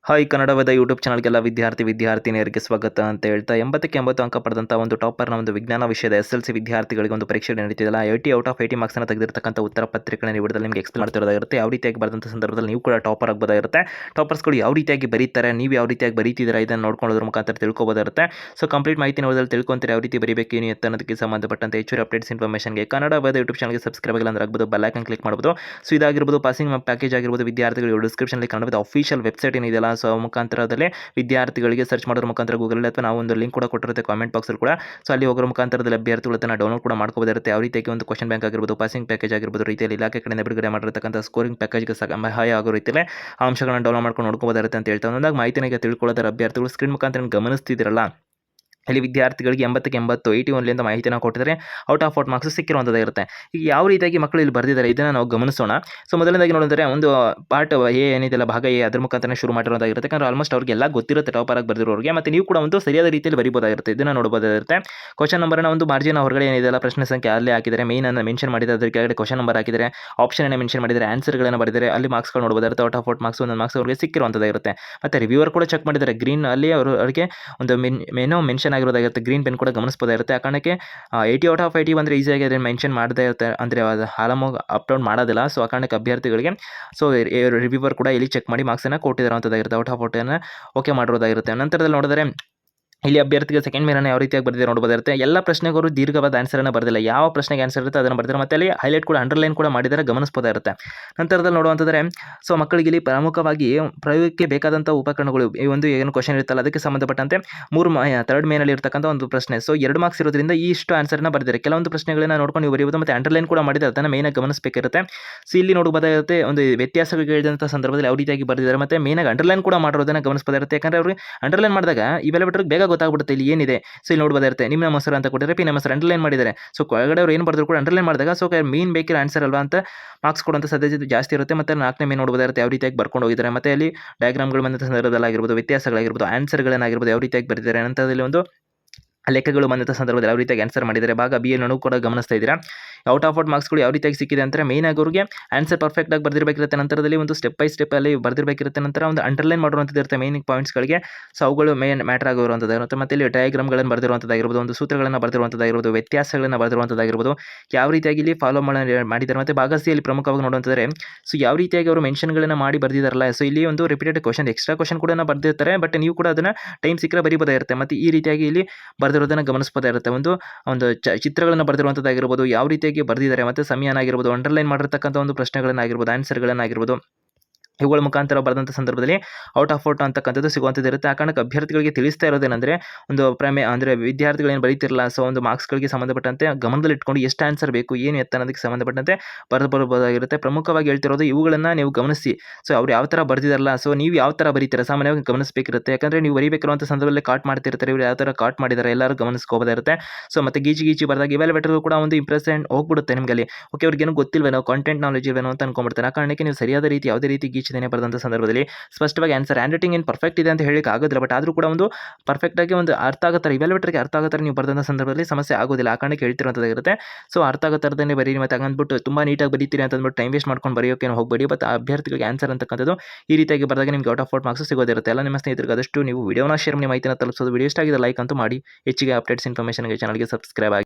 Hi ಕನ್ನಡವಾದ YouTube ಚಾನಲ್ಗೆಲ್ಲ ವಿದ್ಯಾರ್ಥಿನಿಯರಿಗೆ ಸ್ವಾಗತ ಅಂತ ಹೇಳ್ತಾ 80ಕ್ಕೆ 80 ಅಂಕ ಪಡೆದಂಥ ಒಂದು ಟಾಪರ್ನ ಒಂದು ವಿಜ್ಞಾನ ವಿಷಯದ SLC ವಿದ್ಯಾರ್ಥಿಗಳಿಗೆ ಒಂದು ಪರೀಕ್ಷೆ ನಡೀತಿದೆಯಲ್ಲ 80 ಔಟ್ ಆಫ್ 80 ಮಾರ್ಕ್ಸನ್ನು ತೆಗೆದಿರ್ತಕ್ಕಂಥ ಉತ್ತರ ಪತ್ರಿಕೆಗಳ ವಿಡಿಯೋದಲ್ಲಿ ನಿಮಗೆ ಎಕ್ಸ್ಪ್ಲೇನ್ ಮಾಡ್ತಿರೋದಾಗಿರುತ್ತೆ. ಯಾವ ರೀತಿಯಾಗಿ ಬರೆದಂಥ ಸಂದರ್ಭದಲ್ಲಿ ನೀವು ಕೂಡ ಟಾಪರ್ ಆಗಬಹುದಾಗಿರುತ್ತೆ. ಟಾಪರ್ಸ್ಗಳು ಯಾವ ರೀತಿಯಾಗಿ ಬರೀತಾರೆ, ನೀವು ಯಾವ ರೀತಿಯಾಗಿ ಬರೀತಿದ್ದೀರಾ ಇದನ್ನು ನೋಡ್ಕೊಳ್ಳೋದ್ರ ಮುಖಾಂತರ ತಿಳ್ಕೊಬೋದಾಗಿರುತ್ತೆ. ಸೊ ಕಂಪ್ಲೀಟ್ ಮಾಹಿತಿ ನೋಡೋದ್ರಲ್ಲಿ ತಿಳ್ಕೊಂತೀರಿ ಯಾವ ರೀತಿ ಬರೀಬೇಕು ಏನು ಅನ್ನೋದಕ್ಕೆ ಸಂಬಂಧಪಟ್ಟಂತೆ ಹೆಚ್ಚು ಅಪ್ಡೇಟ್ಸ್ ಇನ್ಫಾರ್ಮೇಷನ್ಗೆ ಕನ್ನಡವಾದ ಯೂಟ್ಯೂಬ್ ಚಾನಲ್ಗೆ ಸಬ್ಸ್ಕ್ರೈಬ್ ಆಗಿಲ್ಲ ಅಂದ್ರೆ ಆಗ್ಬೋದು, ಬೆಲ್ ಐಕಾನ್ ಕ್ಲಿಕ್ ಮಾಡ್ಬೋದು. ಸೊ ಇದಾಗಿರ್ಬೋದು ಪಾಸಿಂಗ್ ಪ್ಯಾಕೇಜ್ ಆಗಿರ್ಬೋದು, ವಿದ್ಯಾರ್ಥಿಗಳು ಡಿಸ್ಕ್ರಿಪ್ಷನ್ಲಿ ಕನ್ನಡದ ಅಫಿಷಿಯಲ್ ವೆಬ್ಸೈಟ್ ಏನಿದೆಯಲ್ಲ ಸೊ ಮುಖಾಂತರ ವಿದ್ಯಾರ್ಥಿಗಳಿಗೆ ಸರ್ಚ್ ಮಾಡೋದ್ರ ಮುಖಾಂತರ ಗೂಗಲ್ ಅಥವಾ ನಾವು ಒಂದು ಲಿಂಕ್ ಕೂಡ ಕೊಟ್ಟಿರುತ್ತೆ ಕಾಮೆಂಟ್ ಬಾಕ್ಸಲ್ಲಿ ಕೂಡ. ಸೊ ಅಲ್ಲಿ ಹೋಗೋರ ಮುಖಾಂತರದಲ್ಲಿ ಅಭ್ಯರ್ಥಿಗಳು ಅದನ್ನು ಡೌನ್ಲೋಡ್ ಕೂಡ ಮಾಡ್ಕೋಬೋದಿರುತ್ತೆ. ಯಾವ ರೀತಿಯಾಗಿ ಒಂದು ಕ್ವಶನ್ ಬ್ಯಾಂಕ್ ಆಗಿರ್ಬೋದು, ಪಾಸಿಂಗ್ ಪ್ಯಾಕೇಜ್ ಆಗಿರ್ಬೋದು, ರೀತಿಯಲ್ಲಿ ಇಲಾಖೆ ಕಡೆಯಿಂದ ಬಿಡುಗಡೆ ಮಾಡಿರ್ತಕ್ಕಂಥ ಸ್ಕೋರಿಂಗ್ ಪ್ಯಾಕೇಜ್ಗೆ ಸಹಾಯ ಆಗೋ ರೀತಿಯಲ್ಲಿ ಆ ಅಂಶಗಳನ್ನು ಡೌನ್ಲೋಡ್ ಮಾಡ್ಕೊಂಡು ನೋಡ್ಕೋಬೋದಿರುತ್ತೆ ಅಂತ ಹೇಳ್ತಾ ಒಂದಾಗ ಮಾಹಿತಿನಾಗ ತಿಳ್ಕೊಳ್ಳೋದರ ಅಭ್ಯರ್ಥಿಗಳು ಸ್ಕ್ರೀನ್ ಮುಖಾಂತರ ಗಮನಿಸ್ತಿದ್ದೀರಲ್ಲ, ಇಲ್ಲಿ ವಿದ್ಯಾರ್ಥಿಗಳಿಗೆ 80ಕ್ಕೆ 80 81 ಅಂತ ಮಾಹಿತಿನ ಕೊಟ್ಟಿದ್ದಾರೆ. ಔಟ್ ಆಫ್ 40 ಮಾರ್ಕ್ಸ್ ಸಿಕ್ಕಿರುವಂಥದ್ದಾಗಿರುತ್ತೆ. ಈಗ ಯಾವ ರೀತಿಯಾಗಿ ಮಕ್ಕಳು ಇಲ್ಲಿ ಬರೆದಿದ್ದಾರೆ ಇದನ್ನು ನಾವು ಗಮನಿಸೋಣ. ಸೊ ಮೊದಲನೇದಾಗಿ ನೋಡಿದ್ರೆ ಒಂದು ಪಾರ್ಟ್ ಎ ಏನಿದೆಯಲ್ಲ, ಭಾಗ ಎ, ಅದ್ರ ಮುಖಾಂತರ ಶುರು ಮಾಡಿರೋದಾಗಿರುತ್ತೆ. ಯಾಕಂದ್ರೆ ಆಲ್ಮೋಸ್ಟ್ ಅವ್ರಿಗೆಲ್ಲ ಗೊತ್ತಿರುತ್ತೆ ಟಾಪರ್ ಆಗಿ ಬರೆದಿರೋರಿಗೆ, ಮತ್ತು ನೀವು ಕೂಡ ಒಂದು ಸರಿಯಾದ ರೀತಿಯಲ್ಲಿ ಬರೀಬೋದಾಗಿರುತ್ತೆ. ಇದನ್ನು ನೋಡಬಹುದಾಗಿರುತ್ತೆ. ಕ್ವಶನ್ ನಂಬರ್ನ ಒಂದು ಮಾರ್ಜಿನ್ ಹೊರಗಡೆ ಏನಿದೆಯಲ್ಲ ಪ್ರಶ್ನೆ ಸಂಖ್ಯೆ ಅಲ್ಲೇ ಹಾಕಿದರೆ, ಮೇನ್ ಅನ್ನು ಮೆನ್ಷನ್ ಮಾಡಿದರೆ, ಅದರ ಕೆಳಗಡೆ ಕ್ವಶನ್ ನಂಬರ್ ಹಾಕಿದರೆ, ಆಪ್ಷನ್ ಅನ್ನು ಮೆನ್ಷನ್ ಮಾಡಿದರೆ, ಆನ್ಸರ್ಗಳನ್ನು ಬರೆದಿದ್ದಾರೆ, ಅಲ್ಲಿ ಮಾರ್ಕ್ಸ್ಗಳು ನೋಡಬಹುದಾಗಿರುತ್ತೆ. ಔಟ್ ಆಫ್ 40 ಮಾರ್ಕ್ಸ್ ಒಂದೊಂದು ಮಾರ್ಕ್ಸ್ ಅವರಿಗೆ ಸಿಕ್ಕಿರುವಂಥದ್ದಾಗಿರುತ್ತೆ. ಮತ್ತು ರಿವ್ಯೂವರ್ ಕೂಡ ಚೆಕ್ ಮಾಡಿದ್ದಾರೆ, ಗ್ರೀನ್ ಅಲ್ಲಿ ಅವರಿಗೆ ಒಂದು ಮೇನೋ ಮೆನ್ಷನ್ ಆಗಿರೋದಾಗಿರುತ್ತೆ, ಗ್ರೀನ್ ಪೆನ್ ಕೂಡ ಗಮನಿಸಬಹುದಾಗಿರುತ್ತೆ. ಆ ಕಾರಣಕ್ಕೆ 80 ಔಟ್ ಆಫ್ 80 ಬಂದರೆ ಈಸಿಯಾಗಿ ಅದನ್ನು ಮೆನ್ಷನ್ ಮಾಡದೇ ಇರುತ್ತೆ, ಅಂದರೆ ಹಾಲಮೋಗಿ ಅಪ್ ಡೌನ್ ಮಾಡೋದಿಲ್ಲ. ಸೊ ಆ ಕಾರಣಕ್ಕೆ ಅಭ್ಯರ್ಥಿಗಳಿಗೆ ಸೊ ರಿವ್ಯೂವರ್ ಕೂಡ ಇಲ್ಲಿ ಚೆಕ್ ಮಾಡಿ ಮಾರ್ಕ್ಸನ್ನು ಕೊಟ್ಟಿರೋಂಥದ್ದಾಗಿರುತ್ತೆ. ಔಟ್ ಆಫ್ 40 ಓಕೆ ಮಾಡಿರೋದಾಗಿರುತ್ತೆ. ನಂತರದಲ್ಲಿ ನೋಡಿದರೆ ಇಲ್ಲಿ ಅಭ್ಯರ್ಥಿಗೆ ಸೆಕೆಂಡ್ ಮೇರನ್ನು ಯಾವ ರೀತಿಯಾಗಿ ಬರೆದಿರೋ ನೋಡಬಹುದಿರುತ್ತೆ. ಎಲ್ಲ ಪ್ರಶ್ನೆಗಳು ದೀರ್ಘವಾದ ಆನ್ಸರನ್ನು ಬರೆದಿಲ್ಲ, ಯಾವ ಪ್ರಶ್ನೆಗೆ ಆನ್ಸರ್ ಇರುತ್ತೆ ಅದನ್ನು ಬರೆದಿದ್ದಾರೆ. ಮತ್ತು ಅಲ್ಲಿ ಹೈಲೈಟ್ ಕೂಡ ಅಂಡರ್ಲೈನ್ ಕೂಡ ಮಾಡಿದರೆ ಗಮನಿಸಬಹುದಾಗಿರುತ್ತೆ. ನಂತರದಲ್ಲಿ ನೋಡುವಂಥದ್ದರೆ ಸೊ ಮಕ್ಕಳಿಗೆ ಇಲ್ಲಿ ಪ್ರಮುಖವಾಗಿ ಪ್ರಯೋಗಕ್ಕೆ ಬೇಕಾದಂಥ ಉಪಕರಣಗಳು ಈ ಒಂದು ಏನು ಕ್ವಶನ್ ಇರುತ್ತಲ್ಲ ಅದಕ್ಕೆ ಸಂಬಂಧಪಟ್ಟಂತೆ ಥರ್ಡ್ ಮೇನಲ್ಲಿ ಇರ್ತಕ್ಕಂಥ ಒಂದು ಪ್ರಶ್ನೆ. ಸೊ 2 ಮಾರ್ಕ್ಸ್ ಇರೋದ್ರಿಂದ ಇಷ್ಟು ಆನ್ಸರ್ನ ಬರೆದಿದ್ದಾರೆ. ಕೆಲವೊಂದು ಪ್ರಶ್ನೆಗಳನ್ನ ನೋಡ್ಕೊಂಡು ನೀವು ಬರೆಯಬಹುದು, ಮತ್ತು ಅಂಡರ್ಲೈನ್ ಕೂಡ ಮಾಡಿದರೆ ಅದನ್ನು ಮೇನಾಗಿ ಗಮನಿಸಬೇಕಿರುತ್ತೆ. ಸೊ ಇಲ್ಲಿ ನೋಡಬಹುದಾಗಿರುತ್ತೆ ಒಂದು ವ್ಯತ್ಯಾಸಗಳು ಹೇಳಿದಂಥ ಸಂದರ್ಭದಲ್ಲಿ ಯಾವ ರೀತಿಯಾಗಿ ಬರೆದಿದ್ದಾರೆ, ಮತ್ತು ಮೇನಾಗಿ ಅಂಡರ್ಲೈನ್ ಕೂಡ ಮಾಡಿರೋದನ್ನು ಗಮನಿಸಬಹುದಾಗಿರುತ್ತೆ. ಯಾಕಂದರೆ ಅವ್ರಿಗೆ ಅಂಡರ್ಲೈನ್ ಮಾಡಿದಾಗ ಇವೆಲ್ಲ ಬಿಟ್ಟರೆ ಬೇಗ ಗೊತ್ತಾಗ್ಬಿಡುತ್ತೆ ಇಲ್ಲಿ ಏನಿದೆ. ಸೊ ಇಲ್ಲಿ ನೋಡಬಹುದಾಗಿರುತ್ತೆ ನಿಮ್ಮ ನಮ್ಮ ಹೆಸರು ಅಂತ ಕೊಟ್ಟಿದ್ದಾರೆ, ಪಿ ನಮ್ಮ ಹೆಸರು ಅಂಡರ್ಲೈನ್ ಮಾಡಿದ್ದಾರೆ. ಸೊ ಕೆಳಗಡೆ ಅವ್ರು ಏನು ಬರೆದ್ರು ಕೂಡ ಅಂಡರ್ಲೈನ್ ಮಾಡಿದಾಗ ಸೊ ಮೇನ್ ಬೇಕಿರೋ ಆನ್ಸರ್ ಅಲ್ವಾ ಅಂತ ಮಾರ್ಕ್ಸ್ ಕೊಡುವಂಥ ಸಾಧ್ಯತೆ ಜಾಸ್ತಿ ಇರುತ್ತೆ. ಮತ್ತು 4ನೇ ಮೇನ್ ನೋಡಬಹುದಾಗಿರುತ್ತೆ ಯಾವ ರೀತಿಯಾಗಿ ಬರ್ಕೊಂಡು ಹೋಗಿದ್ದಾರೆ, ಮತ್ತು ಅಲ್ಲಿ ಡಯಾಗ್ರಾಮ್ಗಳು ಬಂದಂಥ ಸಂದರ್ಭದಲ್ಲಿ ಆಗಿರ್ಬೋದು, ವ್ಯತ್ಯಾಸಗಳಾಗಿರ್ಬೋದು, ಆನ್ಸರ್ಗಳನ್ನಾಗಿರ್ಬೋದು ಯಾವ ರೀತಿಯಾಗಿ ಬರೆದಿದ್ದಾರೆ. ನಂತರದಲ್ಲಿ ಒಂದು ಲೆಕ್ಕಗಳು ಬಂದಂಥ ಸಂದರ್ಭದಲ್ಲಿ ಯಾವ ರೀತಿಯಾಗಿ ಆನ್ಸರ್ ಮಾಡಿದ್ದಾರೆ. ಭಾಗ ಬಿ ಅನ್ನು ಕೂಡ ಗಮನಿಸ್ತಾ ಇದ್ದೀರಾ. ಔಟ್ ಆಫ್ 40 ಮಾರ್ಕ್ಸ್ಗಳು ಯಾವ ರೀತಿಯಾಗಿ ಸಿಕ್ಕಿದೆ ಅಂದರೆ ಮೇನ್ ಆಗಿ ಅವರಿಗೆ ಆನ್ಸರ್ ಪರ್ಫೆಕ್ಟಾಗಿ ಬರೆದಿರಬೇಕಿರುತ್ತೆ. ನಂತರದಲ್ಲಿ ಒಂದು ಸ್ಟೆಪ್ ಬೈ ಸ್ಟೆಪ್ ಅಲ್ಲಿ ಬರೆದಿರಬೇಕಿರುತ್ತೆ. ನಂತರ ಒಂದು ಅಂಡರ್ಲೈನ್ ಮಾಡುವಂಥದ್ದು ಇರುತ್ತೆ ಮೇನ್ ಪಾಯಿಂಟ್ಸ್ಗಳಿಗೆ. ಸೊ ಅವುಗಳು ಮೇನ್ ಮ್ಯಾಟರ್ ಆಗಿರುವಂಥದ್ದಾಗಿರುತ್ತೆ. ಮತ್ತು ಇಲ್ಲಿ ಡಯಾಗ್ರಾಮ್ಗಳನ್ನು ಬರೆದಿರುವಂಥದ್ದಾಗಿರ್ಬೋದು, ಒಂದು ಸೂತ್ರಗಳನ್ನು ಬರೆದಿರುವಂಥದ್ದಾಗಿರ್ಬೋದು, ವ್ಯತ್ಯಾಸಗಳನ್ನು ಬರೆದಿರುವಂಥದ್ದಾಗಿರ್ಬೋದು, ಯಾವ ರೀತಿಯಾಗಿ ಇಲ್ಲಿ ಫಾಲೋ ಮಾಡಿದ್ದಾರೆ. ಮತ್ತು ಭಾಗ ಸಿ ಅಲ್ಲಿ ಪ್ರಮುಖವಾಗಿ ನೋಡುವಂಥದ್ದರೆ ಸೊ ಯಾವ ರೀತಿಯಾಗಿ ಅವರು ಮೆನ್ಷನ್ಗಳನ್ನು ಮಾಡಿ ಬರೆದಿದ್ದಾರಲ್ಲ. ಸೊ ಇಲ್ಲಿ ಒಂದು ರಿಪೀಟೆಡ್ ಕ್ವಶನ್, ಎಕ್ಸ್ಟ್ರಾ ಕ್ವಶನ್ ಕೂಡ ಬರೆದಿರ್ತಾರೆ, ಬಟ್ ನೀವು ಕೂಡ ಅದನ್ನು ಟೈಮ್ ಸಿಕ್ಕರೆ ಬರೀಬೋದಾಗಿರುತ್ತೆ. ಮತ್ತು ಈ ರೀತಿಯಾಗಿ ಇಲ್ಲಿ ಬರೆದಿರೋದನ್ನು ಗಮನಿಸಬಹುದಾಗಿರುತ್ತೆ. ಒಂದು ಚಿತ್ರಗಳನ್ನು ಬರೆದಿರುವಂಥದ್ದಾಗಿರ್ಬೋದು, ಯಾವ ರೀತಿಯಾಗಿ ಬರೆದಿದ್ದಾರೆ, ಮತ್ತು ಸಮಯನ ಆಗಿರ್ಬೋದು, ಅಂಡರ್ಲೈನ್ ಮಾಡಿರ್ತಕ್ಕಂಥ ಒಂದು ಪ್ರಶ್ನೆಗಳನ್ನಾಗಿರ್ಬೋದು, ಆನ್ಸರ್ಗಳನ್ನಾಗಿರ್ಬೋದು, ಇವುಗಳ ಮುಖಾಂತರ ಬರೆದಂಥ ಸಂದರ್ಭದಲ್ಲಿ ಔಟ್ ಆಫ್ 40 ಅಂತಕ್ಕಂಥದ್ದು ಸಿಗುವಂಥದ್ದು ಇರುತ್ತೆ. ಆ ಕಾರಣಕ್ಕೆ ಅಭ್ಯರ್ಥಿಗಳಿಗೆ ತಿಳಿಸ್ತಾ ಇರೋದೇನೆಂದರೆ ಒಂದು ಅಂದರೆ ವಿದ್ಯಾರ್ಥಿಗಳೇನು ಬರೀತಿರಲ್ಲ ಸೊ ಒಂದು ಮಾರ್ಕ್ಸ್ಗಳಿಗೆ ಸಂಬಂಧಪಟ್ಟಂತೆ ಗಮನದಲ್ಲಿ ಇಟ್ಕೊಂಡು ಎಷ್ಟು ಆನ್ಸರ್ ಬೇಕು ಏನು ಎತ್ತ ಅನ್ನೋದಕ್ಕೆ ಸಂಬಂಧಪಟ್ಟಂತೆ ಬರಬಹುದಾಗಿರುತ್ತೆ. ಪ್ರಮುಖವಾಗಿ ಹೇಳ್ತಿರೋದು ಇವುಗಳನ್ನು ನೀವು ಗಮನಿಸಿ. ಸೊ ಅವ್ರು ಯಾವ ಥರ ಬರೆದಿದ್ದಾರಲ್ಲ ಸೊ ನೀವು ಯಾವ ಥರ ಬರೀತೀರ ಸಾಮಾನ್ಯವಾಗಿ ಗಮನಿಸಬೇಕಿರುತ್ತೆ. ಯಾಕಂದರೆ ನೀವು ಬರೀಬೇಕಿರುವಂಥ ಸಂದರ್ಭದಲ್ಲಿ ಕಾಟ್ ಮಾಡ್ತಿರ್ತಾರೆ, ಇವರು ಯಾವ ಥರ ಕಾಟ್ ಮಾಡಿದ್ದಾರೆ ಎಲ್ಲರೂ ಗಮನಿಸ್ಕೋಬೋದಾಗಿರುತ್ತೆ. ಸೊ ಮತ್ತು ಗೀಚಿ ಬರೆದಾಗ ಇವ್ಯಾಲ್ಯುವೇಟರ್ ಕೂಡ ಒಂದು ಇಂಪ್ರೆಷನ್ ಹೋಗ್ಬಿಡುತ್ತೆ ನಿಮಗೆ ಅಲ್ಲಿ. ಓಕೆ ಅವ್ರಿಗೇನು ಗೊತ್ತಿಲ್ವೇನೋ, ಕಾಂಟೆಂಟ್ ನಾಲೆಜ್ ಇಲ್ವೇನೋ ಅಂತ ಅನ್ಕೊಂಡ್ಬಿಡ್ತಾರೆ. ಆ ಕಾರಣಕ್ಕೆ ನೀವು ಸರಿಯಾದ ರೀತಿ ಯಾವುದೇ ರೀತಿ ಗೀಚದೇನೆ ಬರೆದಂಥ ಸಂದರ್ಭದಲ್ಲಿ ಸ್ಪಷ್ಟವಾಗಿ ಆನ್ಸರ್ ಹ್ಯಾಂಡ್ ರೈಟಿಂಗ್ ಏನು ಪರ್ಫೆಕ್ಟ್ ಇದೆ ಅಂತ ಹೇಳಲಿಕ್ಕೆ ಆಗೋದಿಲ್ಲ, ಬಟ್ ಆದರೂ ಕೂಡ ಒಂದು ಪರ್ಫೆಕ್ಟಾಗಿ ಒಂದು ಅರ್ಥ ಆಗೋ ಥರ ಇವ್ಯಾಲ್ಯುವೇಟರ್ಗೆ ಅರ್ಥ ಆಗೋ ಥರ ನೀವು ಬರೆದಂಥ ಸಂದರ್ಭದಲ್ಲಿ ಸಮಸ್ಯೆ ಆಗೋದಿಲ್ಲ. ಆ ಕಾರಣಕ್ಕೆ ಹೇಳ್ತಿರೋಂಥದ್ದಾಗಿರುತ್ತೆ. ಸೊ ಅರ್ಥ ಆಗೋ ಥರದನ್ನೇ ಬರೀರಿ, ಮತ್ತು ಹಂಗಂದ್ಬಿಟ್ಟು ತುಂಬ ನೀಟಾಗಿ ಬರೀತೀರಿ ಅಂತಂದ್ಬಿಟ್ಟು ಟೈಮ್ ವೇಸ್ಟ್ ಮಾಡ್ಕೊಂಡು ಬರೆಯೋಕೆ ಹೋಗಬೇಡಿ. ಮತ್ತು ಅಭ್ಯರ್ಥಿಗಳಿಗೆ ಆನ್ಸರ್ ಅಂತಕ್ಕಂಥದ್ದು ಈ ರೀತಿಯಾಗಿ ಬರೆದಾಗ ನಿಮಗೆ ಔಟ್ ಆಫ್ 40 ಮಾರ್ಕ್ಸ್ ಸಿಗೋದಿರುತ್ತೆ. ಎಲ್ಲ ನಿಮ್ಮ ಸ್ನೇಹಿತರಿಗೆ ಆದಷ್ಟು ನೀವು ವಿಡಿಯೋನ ಶೇರ್ ಮಾಡಿ ಮಾಹಿತಿನ ತಲುಪಿಸೋದು. ವಿಡಿಯೋ ಇಷ್ಟ ಆಗಿದೆ ಲೈಕ್ ಅಂತೂ ಮಾಡಿ. ಹೆಚ್ಚಿಗೆ ಅಪ್ಡೇಟ್ಸ್ ಇನ್ಫಾರ್ಮೇಷನ್ಗೆ ಚಾನಲ್ಗೆ ಸಬ್ಸ್ಕ್ರೈಬ್ ಆಗಿ.